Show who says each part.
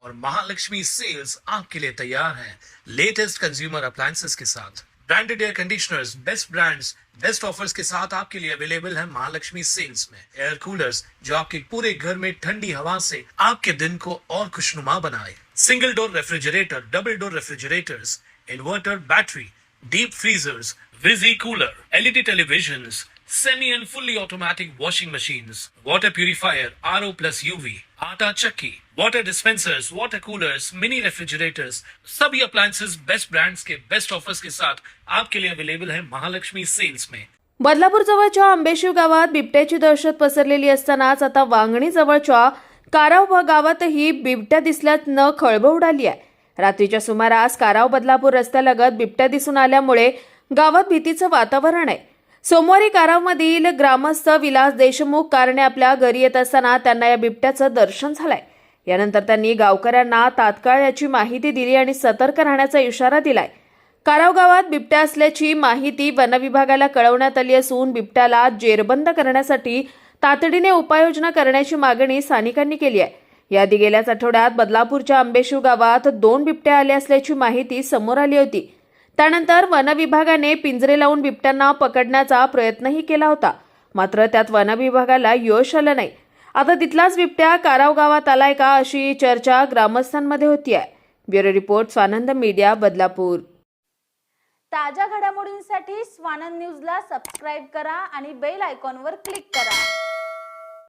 Speaker 1: और महालक्ष्मी सेल्स आपके लिए तैयार है लेटेस्ट कंज्यूमर अप्लायंसेस के साथ। Branded air conditioners, best brands, best offers के साथ आपके लिए अवेलेबल है महालक्ष्मी सेल्स में। एयर कूलर्स जो आपके पूरे घर में ठंडी हवा से आपके दिन को और खुशनुमा बनाए। Single door refrigerator, double door refrigerators, inverter battery, deep freezers, visi cooler, LED televisions, semi and fully automatic washing machines, water purifier, RO plus UV, आटा चक्की, water dispensers, water coolers, mini refrigerators, सभी appliances best brands के best offers के साथ आपके लिए available है Mahalaxmi sales में।
Speaker 2: बदलापूर जवळच्या आंबेशिव गावात बिबट्याची दहशत पसरलेली असतानाच आता वांगणी जवळच्या काराव गावातही बिबट्या दिसल्यानं खळबळ उडाली आहे। रात्रीच्या सुमारास काराव बदलापूर रस्त्यालगत बिबट्या दिसून आल्यामुळे गावात भीतीचं वातावरण आहे। सोमवारी कारावमधील ग्रामस्थ विलास देशमुख कारणे आपल्या घरी येत असताना त्यांना या बिबट्याचं दर्शन झालंय। यानंतर त्यांनी गावकऱ्यांना तात्काळ याची माहिती दिली आणि सतर्क राहण्याचा इशारा दिलाय। काराव गावात बिबट्या असल्याची माहिती वनविभागाला कळवण्यात आली असून बिबट्याला जेरबंद करण्यासाठी तातडीने उपाययोजना करण्याची मागणी स्थानिकांनी केली आहे। याआधी गेल्याच आठवड्यात बदलापूरच्या आंबेशिव गावात 2 बिबट्या आले असल्याची माहिती समोर आली होती। त्यानंतर वनविभागाने पिंजरे लावून बिबट्यांना पकडण्याचा प्रयत्नही केला होता, मात्र त्यात वनविभागाला यश आलं नाही। आता तिथलाच बिबट्या काराव गावात आलाय का अशी चर्चा ग्रामस्थांमध्ये होती आहे। Bureau report, Swanand media, Badlapur.
Speaker 3: ताज्या घडामोडींसाठी स्वानंद न्यूजला सबस्क्राईब करा आणि बेल आयकॉनवर क्लिक करा।